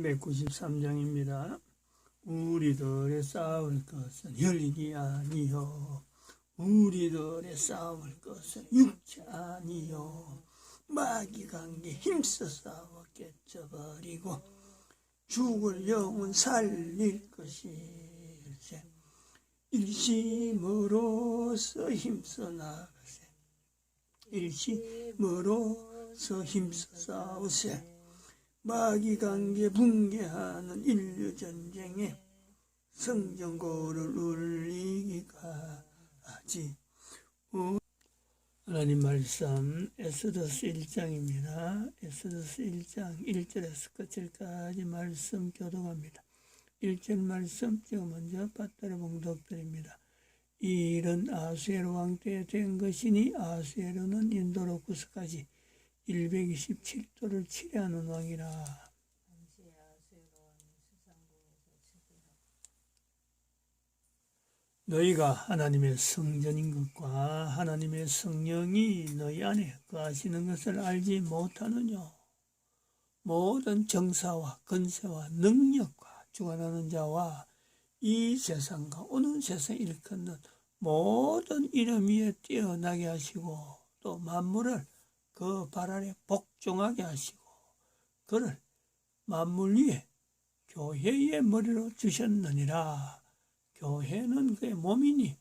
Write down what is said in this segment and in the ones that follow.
393장입니다. 우리들의 싸울 것은 혈기 아니요 우리들의 싸울 것은 육체 아니요 마귀 관계 힘써 싸워 깨쳐버리고 죽을 영혼 살릴 것일세. 일심으로서 힘써 나가세. 일심으로서 힘써 싸우세. 마귀 관계 붕괴하는 인류 전쟁에 성전고를 울리기가 하지. 하나님 말씀 에스더서 1장입니다. 에스더서 1장 1절에서 끝절까지 말씀 교독합니다. 1절 말씀 제가 먼저 받들어 봉독드립니다. 이 일은 아수에로 왕 때에 된 것이니 아수에로는 인도로쿠스까지 127도를 치려하는 왕이라. 너희가 하나님의 성전인 것과 하나님의 성령이 너희 안에 거하시는 것을 알지 못하느냐. 모든 정사와 권세와 능력과 주관하는 자와 이 세상과 오는 세상 일컫는 모든 이름 위에 뛰어나게 하시고 또 만물을 그 발 아래 복종하게 하시고 그를 만물 위에 교회의 머리로 주셨느니라. 교회는 그의 몸이니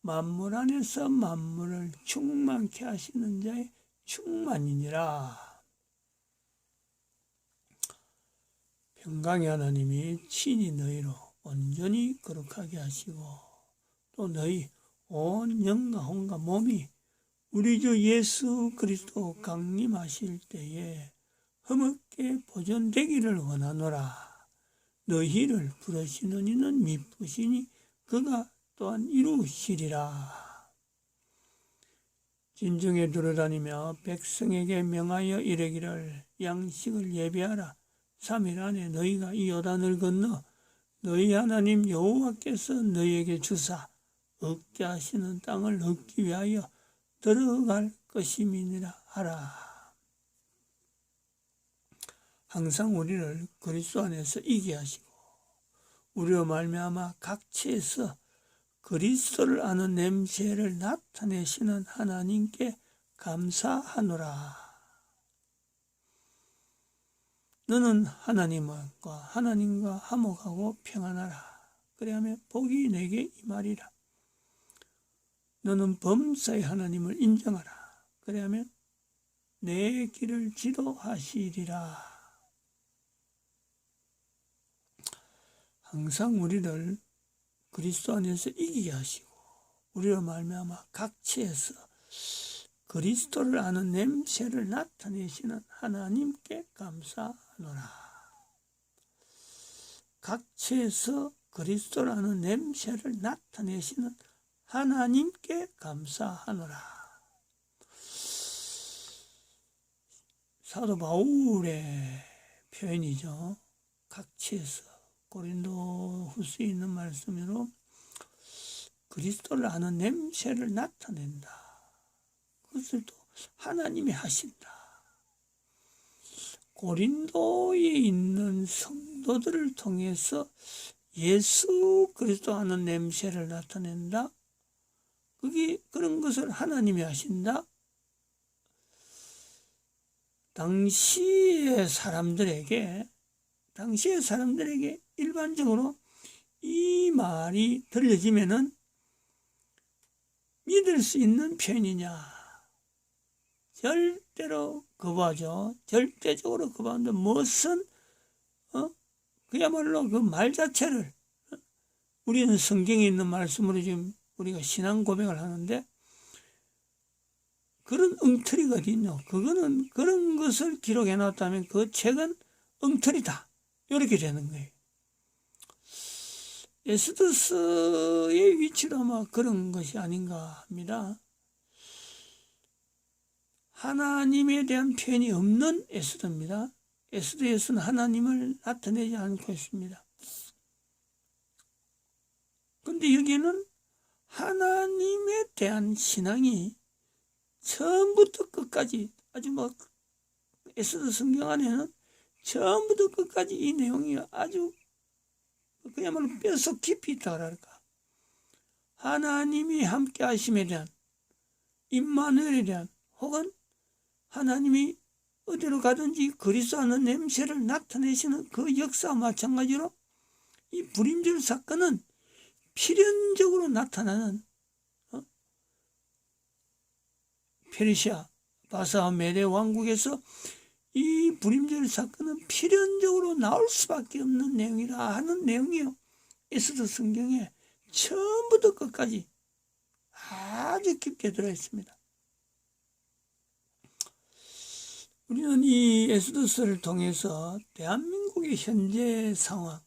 만물 안에서 만물을 충만케 하시는 자의 충만이니라. 평강의 하나님이 친히 너희로 온전히 거룩하게 하시고 또 너희 온 영과 혼과 몸이 우리 주 예수 그리스도 강림하실 때에 흠없게 보존되기를 원하노라. 너희를 부르시는 이는 미쁘시니 그가 또한 이루시리라. 진중에 돌아다니며 백성에게 명하여 이르기를 양식을 예비하라. 3일 안에 너희가 이 요단을 건너 너희 하나님 여호와께서 너희에게 주사 얻게 하시는 땅을 얻기 위하여 들어갈 것임이니라 하라. 항상 우리를 그리스도 안에서 이기게 하시고 우리로 말미암아 각처에서 그리스도를 아는 냄새를 나타내시는 하나님께 감사하노라. 너는 하나님과 화목하고 평안하라. 그리하면 복이 내게 임하리라. 너는 범사의 하나님을 인정하라. 그리하면 내 길을 지도하시리라. 항상 우리를 그리스도 안에서 이기게 하시고 우리로 말미암아 각처에서 그리스도를 아는 냄새를 나타내시는 하나님께 감사하노라. 각처에서 그리스도를 아는 냄새를 나타내시는 하나님께 감사하노라. 사도 바울의 표현이죠. 각처에서 고린도 후서에 있는 말씀으로 그리스도를 아는 냄새를 나타낸다. 그것을 또 하나님이 하신다. 고린도에 있는 성도들을 통해서 예수 그리스도 아는 냄새를 나타낸다. 그런 것을 하나님이 하신다. 당시의 사람들에게 일반적으로 이 말이 들려지면은 믿을 수 있는 표현이냐? 절대로 거부하죠. 절대적으로 거부하는데 무슨 그야말로 그 말 자체를 우리는 성경에 있는 말씀으로 지금 우리가 신앙 고백을 하는데 그런 엉터리가 어디 있냐? 그거는 그런 것을 기록해 놨다면 그 책은 엉터리다. 이렇게 되는 거예요. 에스더서의 위치도 아마 그런 것이 아닌가 합니다. 하나님에 대한 표현이 없는 에스더입니다. 에스더에서는 하나님을 나타내지 않고 있습니다. 그런데 여기는 하나님에 대한 신앙이 처음부터 끝까지 아주 에스더 성경 안에는 처음부터 끝까지 이 내용이 아주 그야말로 뼛속 깊이 있다 그럴까. 하나님이 함께 하심에 대한, 임마누엘에 대한, 혹은 하나님이 어디로 가든지 그리스도하는 냄새를 나타내시는 그 역사와 마찬가지로 이 불임절 사건은 필연적으로 나타나는 페르시아 바사 메대 왕국에서 이 불임절 사건은 필연적으로 나올 수밖에 없는 내용이라 하는 내용이요. 에스더 성경에 처음부터 끝까지 아주 깊게 들어있습니다. 우리는 이 에스더서를 통해서 대한민국의 현재 상황,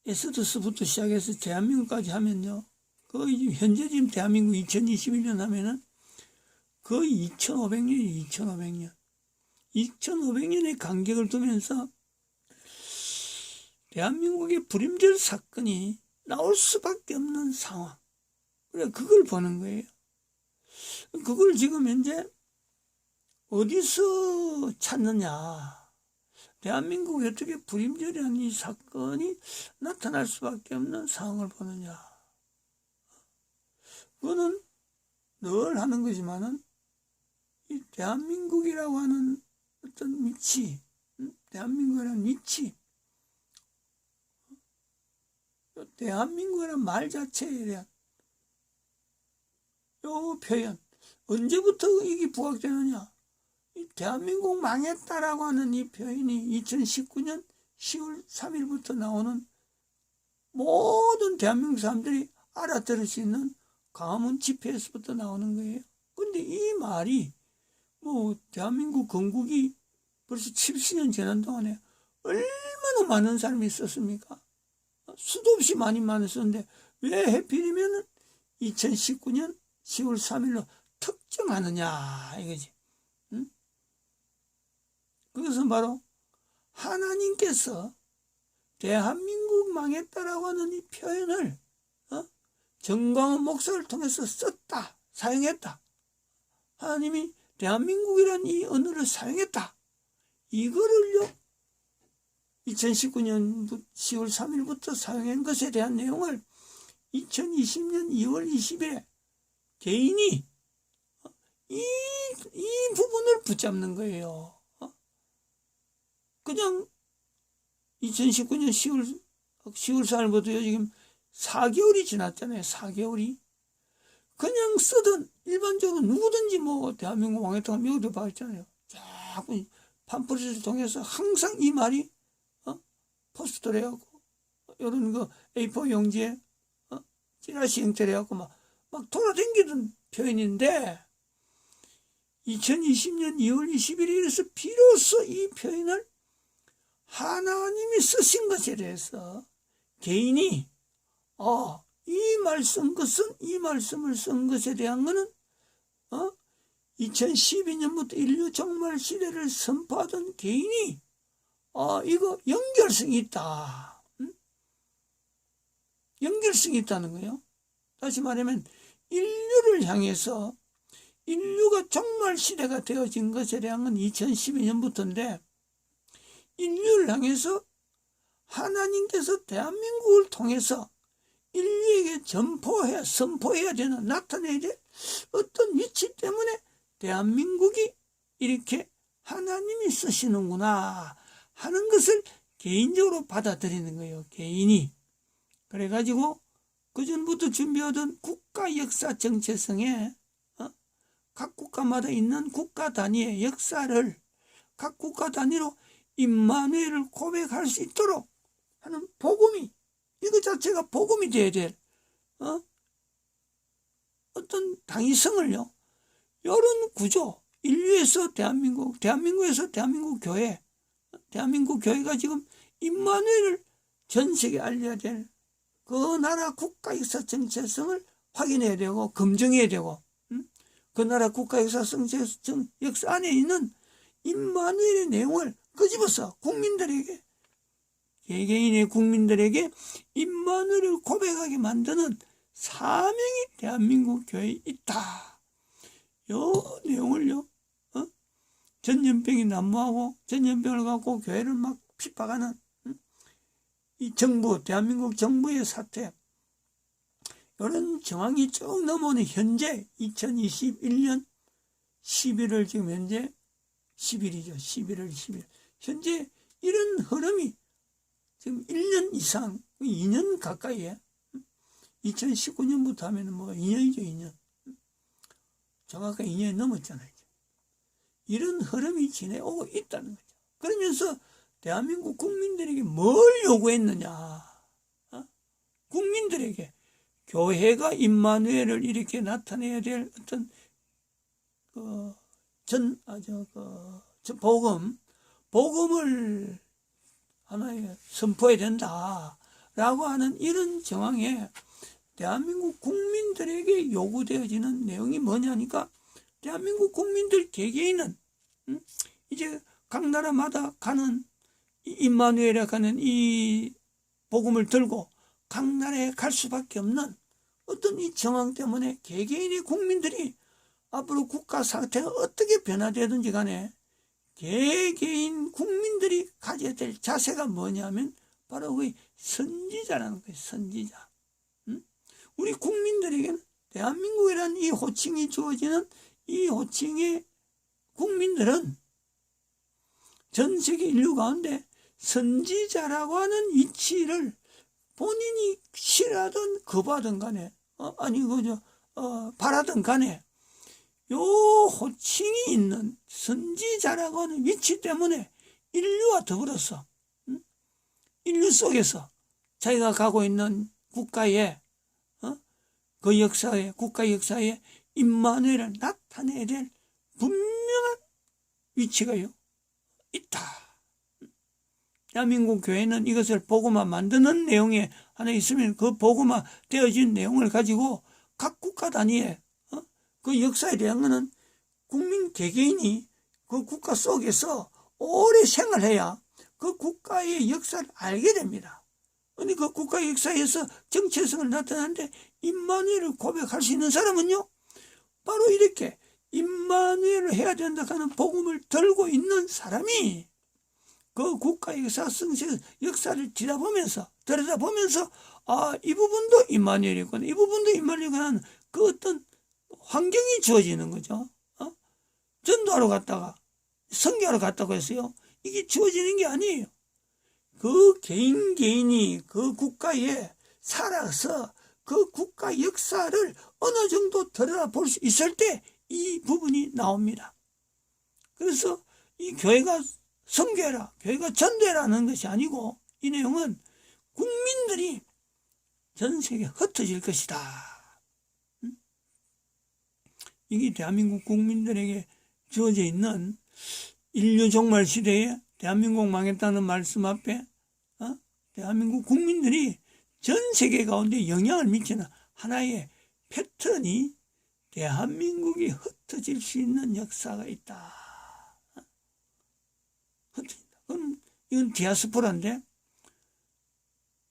에스더서부터 시작해서 대한민국까지 하면요, 거의 현재 지금 대한민국 2021년 하면은 거의 2500년이 2500년. 2500년의 간격을 두면서 대한민국의 불임절 사건이 나올 수밖에 없는 상황. 그래, 그걸 보는 거예요. 그걸 지금 현재 어디서 찾느냐. 대한민국에 어떻게 불임절이라는 이 사건이 나타날 수밖에 없는 상황을 보느냐. 그거는 늘 하는 거지만은 이 대한민국이라고 하는 어떤 위치, 대한민국이라는 위치, 대한민국이라는 말 자체에 대한 요 표현, 언제부터 이게 부각되느냐. 이 대한민국 망했다라고 하는 이 표현이 2019년 10월 3일부터 나오는 모든 대한민국 사람들이 알아들을 수 있는 광화문 집회에서부터 나오는 거예요. 근데 이 말이 대한민국 건국이 벌써 70년 지난 동안에 얼마나 많은 사람이 있었습니까? 수도 없이 많이 있었는데 왜 해필이면 2019년 10월 3일로 특정하느냐 이거지. 응? 그것은 바로 하나님께서 대한민국 망했다라고 하는 이 표현을 정광훈 목사를 통해서 썼다, 사용했다. 하나님이 대한민국이라는 이 언어를 사용했다. 이거를요 2019년 10월 3일부터 사용한 것에 대한 내용을 2020년 2월 20일에 개인이 이 부분을 붙잡는 거예요. 그냥 2019년 10월 4일부터요 지금 4개월이 지났잖아요. 4개월이. 그냥 쓰던 일반적으로 누구든지 대한민국 왕했다고 미국도 봤잖아요. 자꾸 팜플렛을 통해서 항상 이 말이 포스터를 해갖고 이런 거 A4 용지에 찌라시 형태로 해갖고 막 돌아다니던 표현인데 2020년 2월 21일에서 비로소 이 표현을 하나님이 쓰신 것에 대해서 개인이 이 말씀을 쓴 것에 대한 거는 2012년부터 인류 종말 시대를 선포하던 개인이 이거 연결성이 있다. 연결성이 있다는 거예요. 다시 말하면 인류를 향해서 인류가 종말 시대가 되어진 것에 대한 건 2012년부터인데 인류를 향해서 하나님께서 대한민국을 통해서 인류에게 선포해야 되는, 나타내야 될 어떤 위치 때문에 대한민국이 이렇게 하나님이 쓰시는구나 하는 것을 개인적으로 받아들이는 거예요. 개인이. 그래가지고 그전부터 준비하던 국가 역사 정체성에 각 국가마다 있는 국가 단위의 역사를 각 국가 단위로 임마누엘을 고백할 수 있도록 하는 복음이, 이거 자체가 복음이 돼야 될 어떤 당위성을요, 이런 구조, 인류에서 대한민국에서 대한민국 교회, 대한민국 교회가 지금 임마누엘을 전 세계에 알려야 될 그 나라 국가 역사 정체성을 확인해야 되고 검증해야 되고, 그 나라 국가 역사 정체성 역사 안에 있는 임마누엘의 내용을 끄집어서 국민들에게, 개개인의 국민들에게 임마누엘을 고백하게 만드는 사명이 대한민국 교회에 있다. 이 내용을요 전염병이 난무하고 전염병을 갖고 교회를 막 핍박하는 이 정부, 대한민국 정부의 사태, 이런 정황이 쭉 넘어오는 현재 2021년 11월 지금 현재 10일이죠. 11월 10일. 현재 이런 흐름이 지금 1년 이상, 2년 가까이에 2019년부터 하면 뭐 2년이죠, 2년. 정확하게 2년이 넘었잖아요. 이런 흐름이 지내오고 있다는 거죠. 그러면서 대한민국 국민들에게 뭘 요구했느냐. 국민들에게 교회가 임마누엘을 이렇게 나타내야 될 어떤 복음을 하나의 선포해야 된다라고 하는 이런 정황에 대한민국 국민들에게 요구되어지는 내용이 뭐냐니까 대한민국 국민들 개개인은 이제 각 나라마다 가는 임마누엘에 가는 이 복음을 들고 각 나라에 갈 수밖에 없는 어떤 이 정황 때문에 개개인의 국민들이 앞으로 국가 상태가 어떻게 변화되든지 간에 개개인 국민들이 가져야 될 자세가 뭐냐면 바로 그 선지자라는 거예요. 선지자. 우리 국민들에게는 대한민국이라는 이 호칭이 주어지는 이 호칭의 국민들은 전 세계 인류 가운데 선지자라고 하는 위치를 본인이 싫어하든 거부하든 간에 바라든 간에 요 호칭이 있는 선지자라고 하는 위치 때문에 인류와 더불어서 인류 속에서 자기가 가고 있는 국가의 그 역사에 국가 역사에 임마누엘을 나타내야 될 분명한 위치가요 있다. 대한민국 교회는 이것을 복음화 만드는 내용에 하나 있으면 그 복음화 되어진 내용을 가지고 각 국가 단위에 그 역사에 대한 것은 국민 개개인이 그 국가 속에서 오래 생활해야 그 국가의 역사를 알게 됩니다. 그런데 그 국가의 역사에서 정체성을 나타내는데 임마누엘을 고백할 수 있는 사람은요 바로 이렇게 임마누엘을 해야 된다 하는 복음을 들고 있는 사람이 그 국가의 역사를 들여다보면서 이 부분도 임마누엘이구나 이 부분도 임마누엘이구나 하는 그 어떤 환경이 주어지는 거죠. 전도하러 갔다가 선교하러 갔다고 했어요. 이게 주어지는 게 아니에요. 그 개인이 그 국가에 살아서 그 국가 역사를 어느 정도 들여다볼 수 있을 때 이 부분이 나옵니다. 그래서 이 교회가 선교해라, 교회가 전도해라는 것이 아니고 이 내용은 국민들이 전 세계에 흩어질 것이다. 이게 대한민국 국민들에게 주어져 있는 인류 종말 시대에 대한민국 망했다는 말씀 앞에 대한민국 국민들이 전 세계 가운데 영향을 미치는 하나의 패턴이 대한민국이 흩어질 수 있는 역사가 있다. 흩어진다. 그럼 이건 디아스포라인데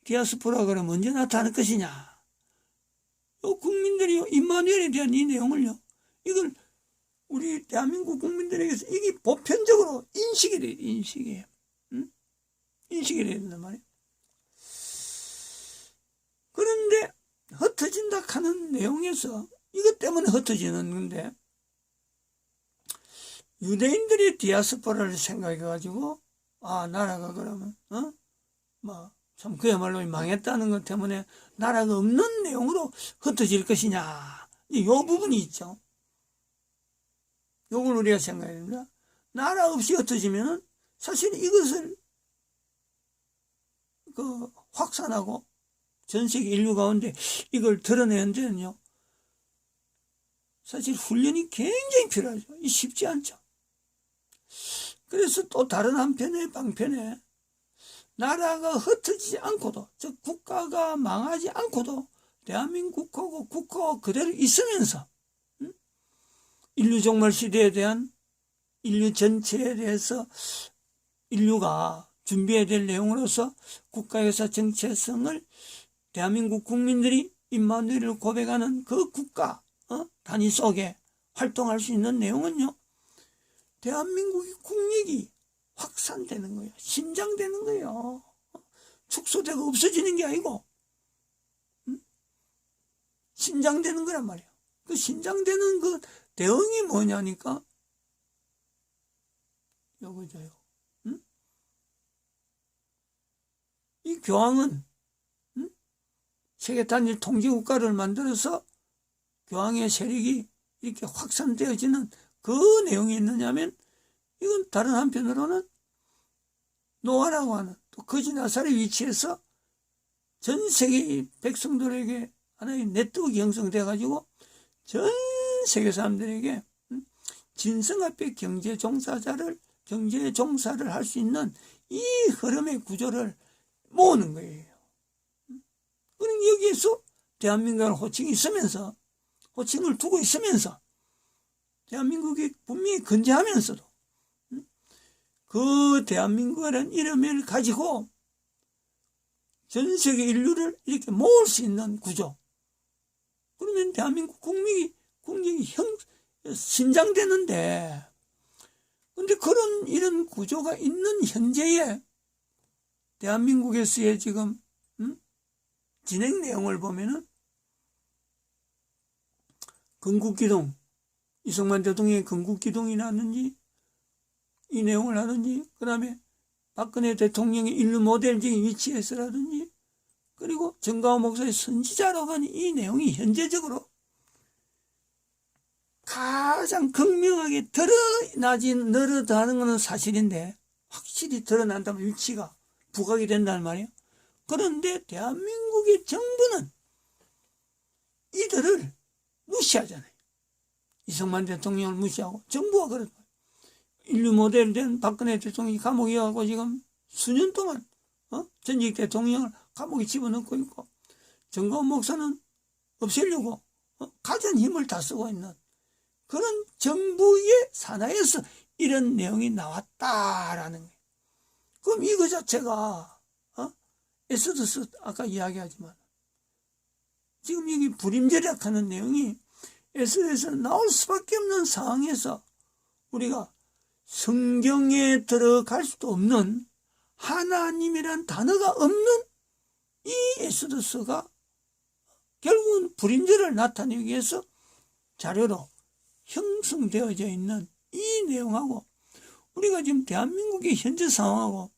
디아스포라 그러면 언제 나타날 것이냐? 국민들이 임마누엘에 대한 이 내용을요. 이걸 우리 대한민국 국민들에게서 이게 보편적으로 인식이 돼요. 인식이 돼야 된단 말이에요. 그런데 흩어진다 하는 내용에서 이것 때문에 흩어지는 건데 유대인들이 디아스포라를 생각해가지고 나라가 그러면 참 그야말로 망했다는 것 때문에 나라가 없는 내용으로 흩어질 것이냐 이 부분이 있죠. 요걸 우리가 생각해야 됩니다. 나라 없이 흩어지면은 사실 이것을 확산하고 전 세계 인류 가운데 이걸 드러내는 데는요 사실 훈련이 굉장히 필요하죠. 이 쉽지 않죠. 그래서 또 다른 방편에 나라가 흩어지지 않고도 즉 국가가 망하지 않고도 대한민국 국가가 그대로 있으면서 인류 종말 시대에 대한 인류 전체에 대해서 인류가 준비해야 될 내용으로서 국가역사 정체성을 대한민국 국민들이 임마누엘을 고백하는 그 국가 단위 속에 활동할 수 있는 내용은요 대한민국의 국력이 확산되는 거예요. 신장되는 거예요. 축소되고 없어지는 게 아니고 신장되는 거란 말이에요. 그 신장되는 그 대응이 뭐냐니까 요거죠. 이 교황은 세계 단일 통제국가를 만들어서 교황의 세력이 이렇게 확산되어지는 그 내용이 있느냐면 이건 다른 한편으로는 노아라고 하는 또 거지 나사렛 위치에서 전 세계 백성들에게 하나의 네트워크 형성돼 가지고 전 세계 사람들에게 진성 앞에 경제 종사를 할 수 있는 이 흐름의 구조를 모으는 거예요. 그럼 여기에서 대한민국의 호칭을 두고 있으면서 대한민국이 분명히 건재하면서도 그 대한민국이라는 이름을 가지고 전 세계 인류를 이렇게 모을 수 있는 구조. 그러면 대한민국 국력이 신장되는데, 근데 이런 구조가 있는 현재에 대한민국에서의 지금 진행 내용을 보면은 건국기동, 이승만 대통령의 건국기동이라든지 이 내용을 하든지, 그 다음에 박근혜 대통령의 인류 모델적인 위치에서라든지, 그리고 정가호 목사의 선지자라고 하는 이 내용이 현재적으로 가장 극명하게 드러나는 것은 사실인데, 확실히 드러난다면 위치가 부각이 된다는 말이에요. 그런데 대한민국의 정부는 이들을 무시하잖아요. 이승만 대통령을 무시하고 정부가 그렇다. 인류 모델 된 박근혜 대통령이 감옥에 가고 지금 수년 동안 전직 대통령을 감옥에 집어넣고 있고, 정가호 목사는 없애려고 가진 힘을 다 쓰고 있는 그런 정부의 산하에서 이런 내용이 나왔다라는 거예요. 그럼 이거 자체가 에스더스 아까 이야기하지만 지금 여기 불임절약하는 내용이 에스더스에서 나올 수밖에 없는 상황에서 우리가 성경에 들어갈 수도 없는 하나님이란 단어가 없는 이 에스더스가 결국은 불임절을 나타내기 위해서 자료로 형성되어져 있는 이 내용하고 우리가 지금 대한민국의 현재 상황하고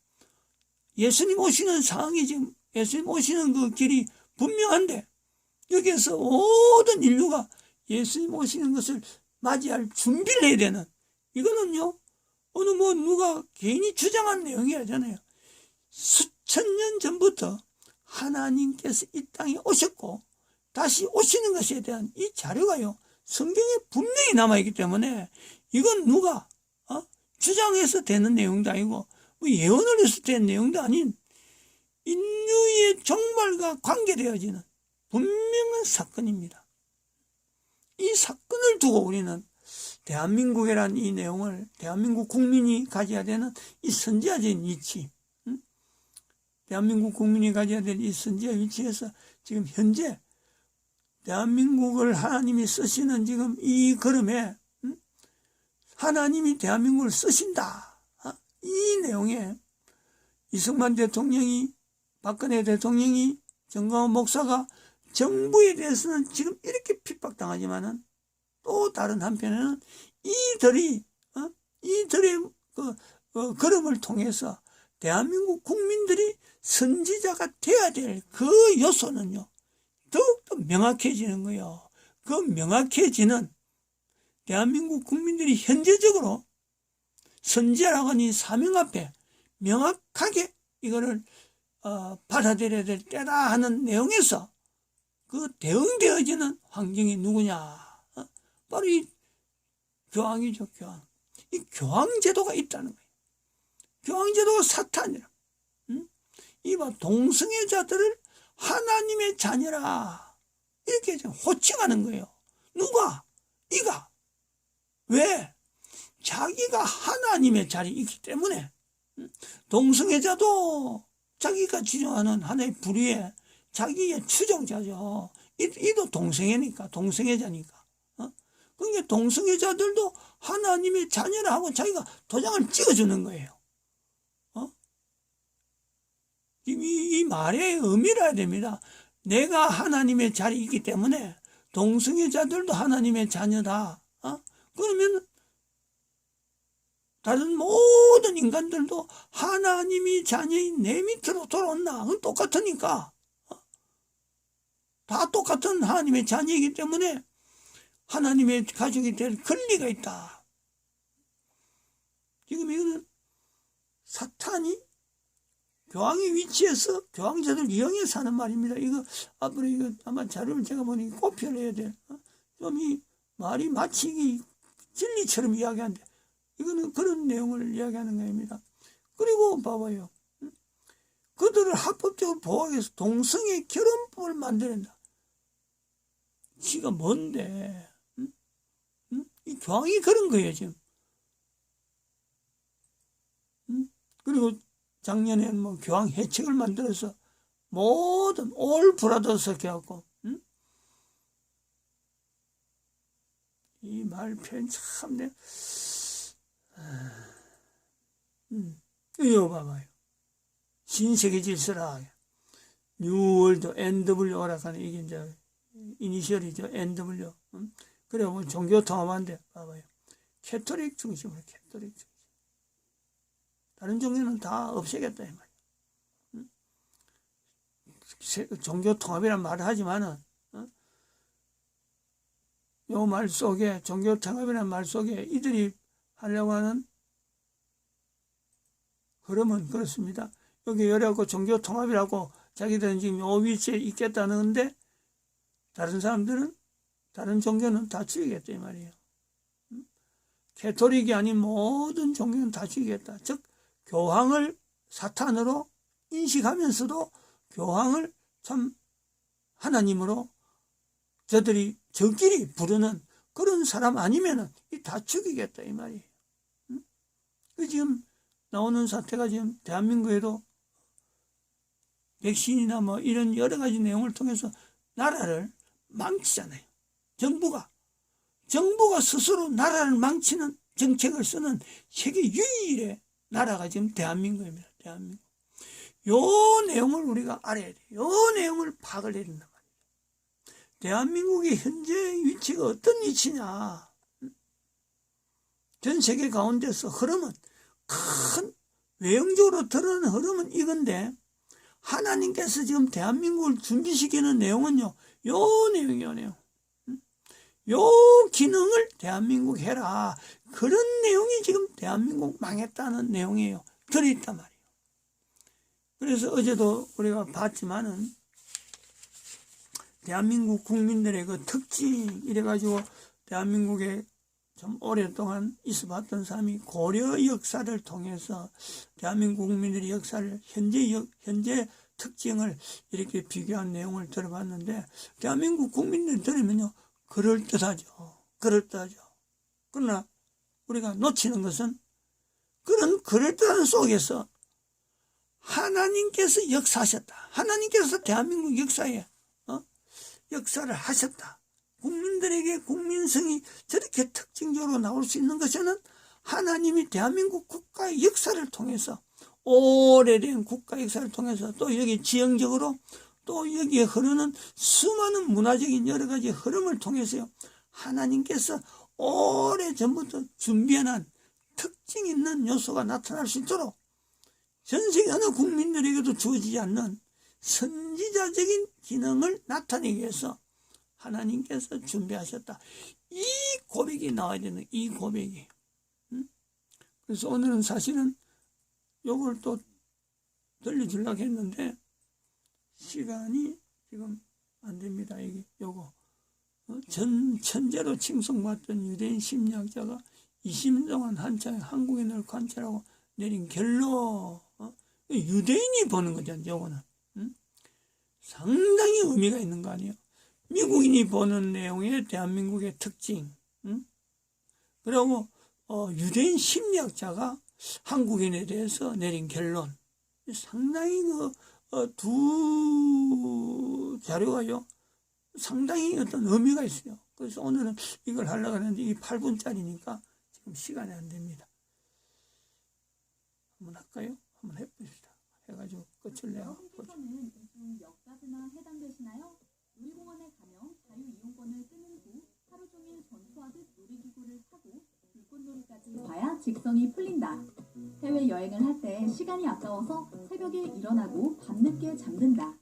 예수님 오시는 상황이 지금 예수님 오시는 그 길이 분명한데 여기에서 모든 인류가 예수님 오시는 것을 맞이할 준비를 해야 되는, 이거는요 누가 개인이 주장한 내용이 아니잖아요. 수천 년 전부터 하나님께서 이 땅에 오셨고 다시 오시는 것에 대한 이 자료가요 성경에 분명히 남아있기 때문에 이건 누가 주장해서 되는 내용도 아니고 예언을 해서 된 내용도 아닌 인류의 종말과 관계되어지는 분명한 사건입니다. 이 사건을 두고 우리는 대한민국이라는 이 내용을 대한민국 국민이 가져야 되는 이 선지자적인 위치, 대한민국 국민이 가져야 될 이 선지자 위치에서 지금 현재 대한민국을 하나님이 쓰시는 지금 이 걸음에 하나님이 대한민국을 쓰신다. 이 내용에 이승만 대통령이, 박근혜 대통령이, 정가호 목사가 정부에 대해서는 지금 이렇게 핍박당하지만은 또 다른 한편에는 이들의 걸음을 통해서 대한민국 국민들이 선지자가 되어야 될 그 요소는요 더욱더 명확해지는 거예요. 그 명확해지는 대한민국 국민들이 현재적으로 선지자라고 하는 이 사명 앞에 명확하게 이거를 받아들여야 될 때다 하는 내용에서 그 대응되어지는 환경이 누구냐? 바로 이 교황이죠, 교황. 이 교황제도가 있다는 거예요. 교황제도가 사탄이라. 이봐 동성애자들을 하나님의 자녀라 이렇게 호칭하는 거예요. 누가? 이가. 왜? 자기가 하나님의 자리에 있기 때문에. 동성애자도 자기가 지정하는 하나의 부류의 자기의 추종자죠. 이도 동성애니까, 동성애자니까. 그러니까 동성애자들도 하나님의 자녀라 하고 자기가 도장을 찍어주는 거예요. 이 말의 의미를 알아야 됩니다. 내가 하나님의 자리에 있기 때문에 동성애자들도 하나님의 자녀다. 그러면 다른 모든 인간들도 하나님이 자녀인 내 밑으로 돌아온다. 그건 똑같으니까. 다 똑같은 하나님의 자녀이기 때문에 하나님의 가족이 될 권리가 있다. 지금 이거는 사탄이 교황의 위치에서 교황자들 이용해서 하는 말입니다. 이거 앞으로 이거 아마 자료를 제가 보니 꼭 표현해야 돼. 좀 이 말이 마치 진리처럼 이야기하는데 이거는 그런 내용을 이야기하는 겁니다. 그리고 봐봐요. 그들을 합법적으로 보호하기 위해서 동성애 결혼법을 만들어낸다. 지가 뭔데? 이 교황이 그런 거예요, 지금. 그리고 작년에 뭐 교황 해책을 만들어서 모든 올 브라더스 해갖고 이 말 표현 참 이거 봐봐요. 신세계 질서라 뉴월드 NWO라 하는 이게 이제 이니셜이죠. NW. 그래 뭐 종교 통합한데 봐봐요. 캐톨릭 중심으로 캐톨릭 중심. 다른 종교는 다 없애겠다 이 말이야. 종교 통합이란 말을 하지만은 요 말 속에 종교 통합이라는 말 속에 이들이 하려고 하는 흐름은 그렇습니다. 여기 열하고 종교 통합이라고 자기들은 지금 요 위치에 있겠다는 건데 다른 사람들은 다른 종교는 다 죽이겠다 이 말이에요. 캐톨릭이 아닌 모든 종교는 다 죽이겠다. 즉 교황을 사탄으로 인식하면서도 교황을 참 하나님으로 저들이 저끼리 부르는 그런 사람 아니면은 다 죽이겠다 이 말이에요. 지금 나오는 사태가 지금 대한민국에도 백신이나 뭐 이런 여러 가지 내용을 통해서 나라를 망치잖아요. 정부가 스스로 나라를 망치는 정책을 쓰는 세계 유일의 나라가 지금 대한민국입니다. 대한민국. 요 내용을 우리가 알아야 돼요. 요 내용을 파악을 해야 된단 말이에요. 대한민국의 현재 위치가 어떤 위치냐. 전 세계 가운데서 흐름은 큰 외형적으로 드러나는 흐름은 이건데 하나님께서 지금 대한민국을 준비시키는 내용은요. 요 내용이요. 요 기능을 대한민국 해라. 그런 내용이 지금 대한민국 망했다는 내용이에요. 들어있단 말이에요. 그래서 어제도 우리가 봤지만은 대한민국 국민들의 그 특징 이래가지고 대한민국에 좀 오랫동안 있어봤던 사람이 고려 역사를 통해서 대한민국 국민들의 역사를 현재 특징을 이렇게 비교한 내용을 들어봤는데 대한민국 국민들 들으면요 그럴듯하죠. 그러나 우리가 놓치는 것은 그런 그럴듯한 속에서 하나님께서 역사하셨다. 하나님께서 대한민국 역사에 역사를 하셨다. 국민들에게 국민성이 저렇게 특징적으로 나올 수 있는 것은 하나님이 대한민국 국가의 역사를 통해서 오래된 국가 역사를 통해서 또 여기 지형적으로 또 여기에 흐르는 수많은 문화적인 여러 가지 흐름을 통해서요. 하나님께서 오래전부터 준비해놓은 특징 있는 요소가 나타날 수 있도록 전 세계 어느 국민들에게도 주어지지 않는 선지자적인 기능을 나타내기 위해서 하나님께서 준비하셨다. 이 고백이 나와야 되는 이 고백이. 그래서 오늘은 사실은 요걸 또 들려주려고 했는데 시간이 지금 안 됩니다. 이게 요거 전 천재로 칭송받던 유대인 심리학자가 20년 동안 한국인을 관찰하고 내린 결론. 유대인이 보는 거잖아요. 요거는 상당히 의미가 있는 거 아니에요. 미국인이 보는 내용의 대한민국의 특징. 그리고 유대인 심리학자가 한국인에 대해서 내린 결론. 상당히 두 자료가요. 상당히 어떤 의미가 있어요. 그래서 오늘은 이걸 하려고 하는데 이 8분짜리니까 지금 시간이 안 됩니다. 한번 할까요? 한번 해봅시다. 해가지고 끝을 내가 보죠. 여러분께서는 이중 몇 가지나 해당되시나요? 놀이공원에 가면 자유이용권을 끊은 후 하루 종일 전투하듯 놀이기구를 타고 불꽃놀이까지 봐야 직성이 풀린다. 해외여행을 할 때 시간이 아까워서 새벽에 일어나고 밤늦게 잠든다.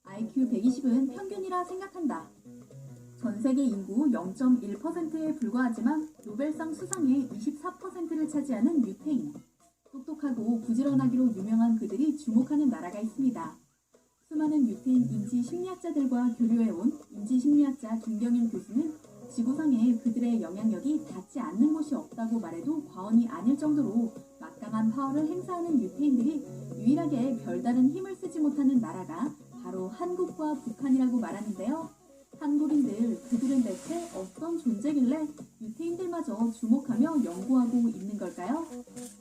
IQ 120은 평균이라 생각한다. 전 세계 인구 0.1%에 불과하지만 노벨상 수상의 24%를 차지하는 유태인. 똑똑하고 부지런하기로 유명한 그들이 주목하는 나라가 있습니다. 수많은 유태인 인지심리학자들과 교류해온 인지심리학자 김경일 교수는 지구상에 그들의 영향력이 닿지 않는 곳이 없다고 말해도 과언이 아닐 정도로 막강한 파워를 행사하는 유태인들이 유일하게 별다른 힘을 쓰지 못하는 나라가 바로 한국과 북한이라고 말하는데요. 한국인들, 그들은 대체 어떤 존재길래 유태인들마저 주목하며 연구하고 있는 걸까요?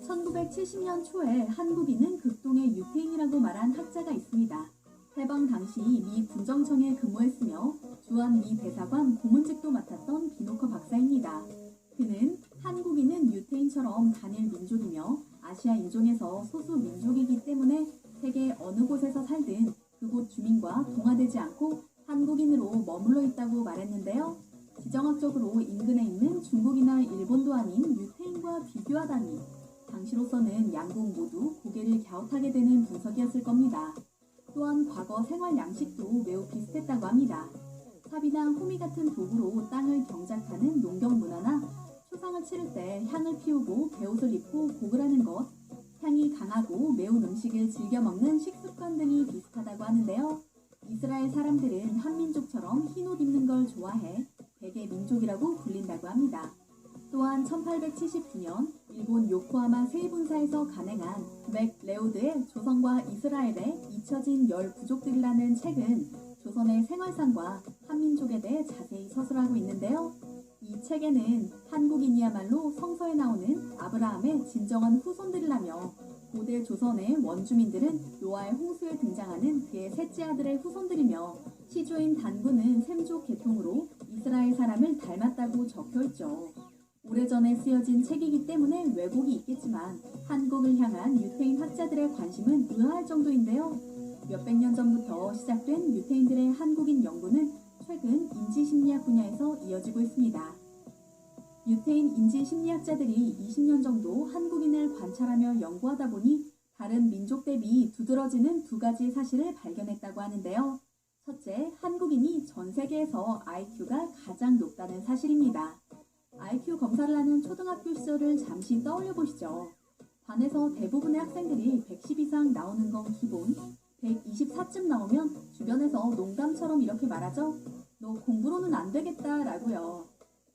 1970년 초에 한국인은 극동의 유태인이라고 말한 학자가 있습니다. 해방 당시 미 군정청에 근무했으며 주한 미 대사관 고문직도 맡았던 비노커 박사입니다. 그는 한국인은 유태인처럼 단일 민족이며 아시아 인종에서 소수 민족이기 때문에 세계 어느 곳에서 살든 그곳 주민과 동화되지 않고 한국인으로 머물러 있다고 말했는데요. 지정학적으로 인근에 있는 중국이나 일본도 아닌 유태인과 비교하다니 당시로서는 양국 모두 고개를 갸웃하게 되는 분석이었을 겁니다. 또한 과거 생활 양식도 매우 비슷했다고 합니다. 삽이나 호미 같은 도구로 땅을 경작하는 농경 문화나 초상을 치를 때 향을 피우고 베옷을 입고 곡을 하는 것, 향이 강하고 매운 음식을 즐겨 먹는 식습관 등이 비슷하다고 하는데요. 이스라엘 사람들은 한민족처럼 흰옷 입는 걸 좋아해 백의 민족이라고 불린다고 합니다. 또한 1879년 일본 요코하마 세이분사에서 간행한 맥 레오드의 조선과 이스라엘의 잊혀진 열 부족들이라는 책은 조선의 생활상과 한민족에 대해 자세히 서술하고 있는데요. 이 책에는 한국인이야말로 성서에 나오는 아브라함의 진정한 후손들이라며 고대 조선의 원주민들은 노아의 홍수에 등장하는 그의 셋째 아들의 후손들이며 시조인 단군은 셈족 계통으로 이스라엘 사람을 닮았다고 적혀있죠. 오래전에 쓰여진 책이기 때문에 왜곡이 있겠지만 한국을 향한 유태인 학자들의 관심은 의아할 정도인데요. 몇백 년 전부터 시작된 유태인들의 한국인 연구는 최근 인지심리학 분야에서 이어지고 있습니다. 유태인 인지심리학자들이 20년 정도 한국인을 관찰하며 연구하다 보니 다른 민족 대비 두드러지는 두 가지 사실을 발견했다고 하는데요. 첫째, 한국인이 전 세계에서 IQ가 가장 높다는 사실입니다. IQ 검사를 하는 초등학교 시절을 잠시 떠올려 보시죠. 반에서 대부분의 학생들이 110 이상 나오는 건 기본, 124쯤 나오면 주변에서 농담처럼 이렇게 말하죠. 너 공부로는 안 되겠다 라고요.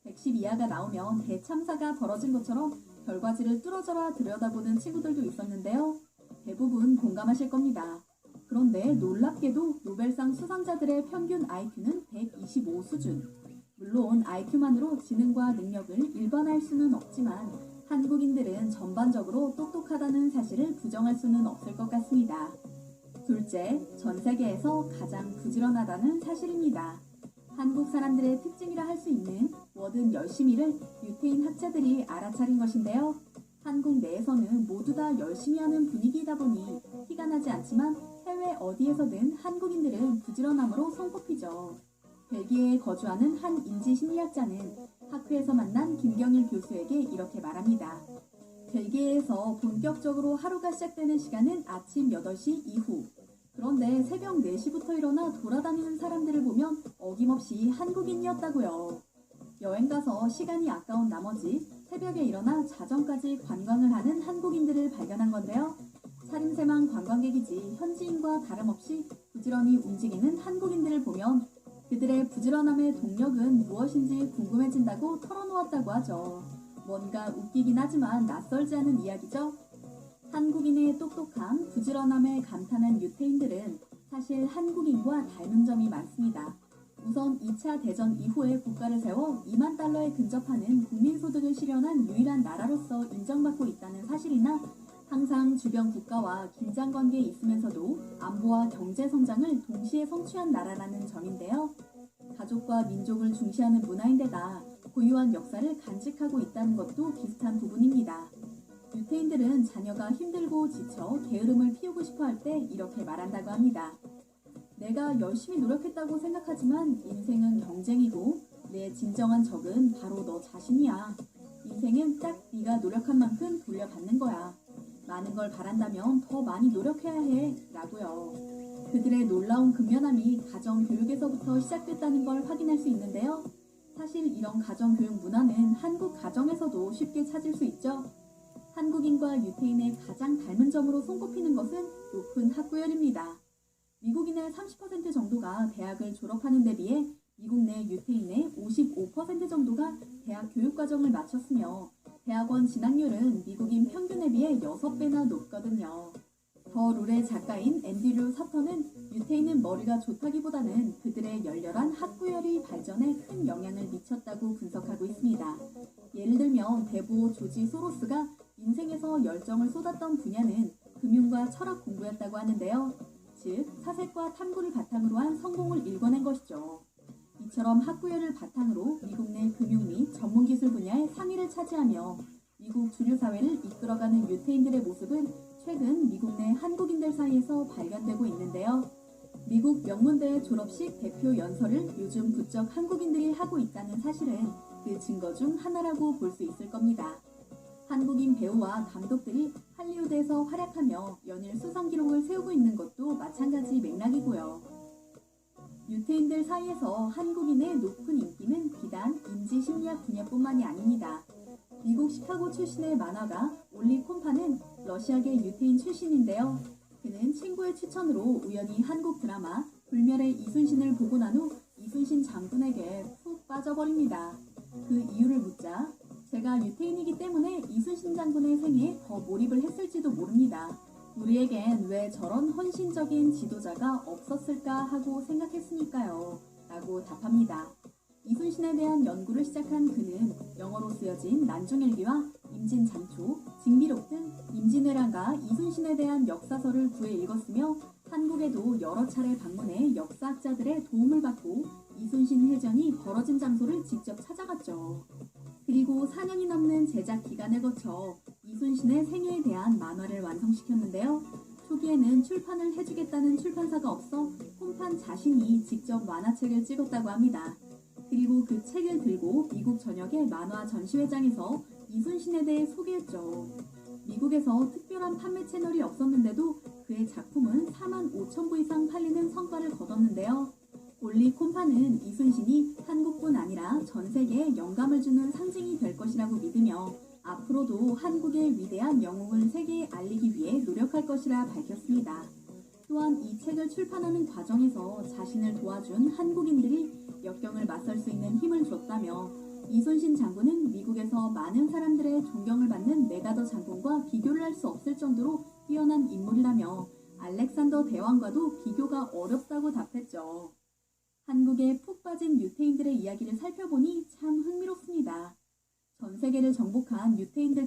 110 이하가 나오면 대참사가 벌어진 것처럼 결과지를 뚫어져라 들여다보는 친구들도 있었는데요. 대부분 공감하실 겁니다. 그런데 놀랍게도 노벨상 수상자들의 평균 IQ는 125 수준. 물론 IQ만으로 지능과 능력을 일반화할 수는 없지만 한국인들은 전반적으로 똑똑하다는 사실을 부정할 수는 없을 것 같습니다. 둘째, 전 세계에서 가장 부지런하다는 사실입니다. 한국 사람들의 특징이라 할 수 있는 뭐든 열심히를 유태인 학자들이 알아차린 것인데요. 한국 내에서는 모두 다 열심히 하는 분위기이다 보니 티가 나지 않지만 해외 어디에서든 한국인들은 부지런함으로 손꼽히죠. 벨기에에 거주하는 한 인지심리학자는 학회에서 만난 김경일 교수에게 이렇게 말합니다. 벨기에에서 본격적으로 하루가 시작되는 시간은 아침 8시 이후. 그런데 새벽 4시부터 일어나 돌아다니는 사람들을 보면 어김없이 한국인이었다고요. 여행 가서 시간이 아까운 나머지 새벽에 일어나 자정까지 관광을 하는 한국인들을 발견한 건데요. 살림새만 관광객이지 현지인과 다름없이 부지런히 움직이는 한국인들을 보면 그들의 부지런함의 동력은 무엇인지 궁금해진다고 털어놓았다고 하죠. 뭔가 웃기긴 하지만 낯설지 않은 이야기죠. 한국인의 똑똑함, 부지런함에 감탄한 유태인들은 사실 한국인과 닮은 점이 많습니다. 우선 2차 대전 이후에 국가를 세워 2만 달러에 근접하는 국민소득을 실현한 유일한 나라로서 인정받고 있다는 사실이나 항상 주변 국가와 긴장관계에 있으면서도 안보와 경제 성장을 동시에 성취한 나라라는 점인데요. 가족과 민족을 중시하는 문화인데다 고유한 역사를 간직하고 있다는 것도 비슷한 부분입니다. 유태인들은 자녀가 힘들고 지쳐 게으름을 피우고 싶어 할 때 이렇게 말한다고 합니다. 내가 열심히 노력했다고 생각하지만 인생은 경쟁이고 내 진정한 적은 바로 너 자신이야. 인생은 딱 네가 노력한 만큼 돌려받는 거야. 많은 걸 바란다면 더 많이 노력해야 해. 라고요. 그들의 놀라운 근면함이 가정교육에서부터 시작됐다는 걸 확인할 수 있는데요. 사실 이런 가정교육 문화는 한국 가정에서도 쉽게 찾을 수 있죠. 한국인과 유태인의 가장 닮은 점으로 손꼽히는 것은 높은 학구열입니다. 미국인의 30% 정도가 대학을 졸업하는 데 비해 미국 내 유태인의 55% 정도가 대학 교육과정을 마쳤으며 대학원 진학률은 미국인 평균에 비해 6배나 높거든요. 더 룰의 작가인 앤드류 사터는 유태인은 머리가 좋다기보다는 그들의 열렬한 학구열이 발전에 큰 영향을 미쳤다고 분석하고 있습니다. 예를 들면 대부 조지 소로스가 인생에서 열정을 쏟았던 분야는 금융과 철학 공부였다고 하는데요. 즉, 사색과 탐구를 바탕으로 한 성공을 일궈낸 것이죠. 이처럼 학구열을 바탕으로 미국 내 금융 및 전문기술 분야의 상위를 차지하며 미국 주류 사회를 이끌어가는 유태인들의 모습은 최근 미국 내 한국인들 사이에서 발견되고 있는데요. 미국 명문대 졸업식 대표 연설을 요즘 부쩍 한국인들이 하고 있다는 사실은 그 증거 중 하나라고 볼 수 있을 겁니다. 한국인 배우와 감독들이 할리우드에서 활약하며 연일 수상 기록을 세우고 있는 것도 마찬가지 맥락이고요. 유태인들 사이에서 한국인의 높은 인기는 비단 인지심리학 분야뿐만이 아닙니다. 미국 시카고 출신의 만화가 올리 콤파는 러시아계 유태인 출신인데요. 그는 친구의 추천으로 우연히 한국 드라마 불멸의 이순신을 보고 난 후 이순신 장군에게 푹 빠져버립니다. 그 이유를 묻자 제가 유태인이기 때문에 이순신 장군의 생애에 더 몰입을 했을지도 모릅니다. 우리에겐 왜 저런 헌신적인 지도자가 없었을까 하고 생각했으니까요. 라고 답합니다. 이순신에 대한 연구를 시작한 그는 영어로 쓰여진 난중일기와 임진장초, 징비록 등 임진왜란과 이순신에 대한 역사서를 구해 읽었으며 한국에도 여러 차례 방문해 역사학자들의 도움을 받고 이순신 해전이 벌어진 장소를 직접 찾아갔죠. 그리고 4년이 넘는 제작 기간을 거쳐 이순신의 생애에 대한 만화를 완성시켰는데요. 초기에는 출판을 해주겠다는 출판사가 없어 콤판 자신이 직접 만화책을 찍었다고 합니다. 그리고 그 책을 들고 미국 전역의 만화 전시회장에서 이순신에 대해 소개했죠. 미국에서 특별한 판매 채널이 없었는데도 그의 작품은 4만 5천 부 이상 팔리는 성과를 거뒀는데요. 올리 콤파는 이순신이 한국뿐 아니라 전 세계에 영감을 주는 상징이 될 것이라고 믿으며 앞으로도 한국의 위대한 영웅을 세계에 알리기 위해 노력할 것이라 밝혔습니다. 또한 이 책을 출판하는 과정에서 자신을 도와준 한국인들이 역경을 맞설 수 있는 힘을 줬다며 이순신 장군은 미국에서 많은 사람들의 존경을 받는 메가더 장군과 비교를 할 수 없을 정도로 뛰어난 인물이라며 알렉산더 대왕과도 비교가 어렵다고 답했죠. 한국에 푹 빠진 유태인들의 이야기를 살펴보니 참 흥미롭습니다. 전 세계를 정복한 유태인들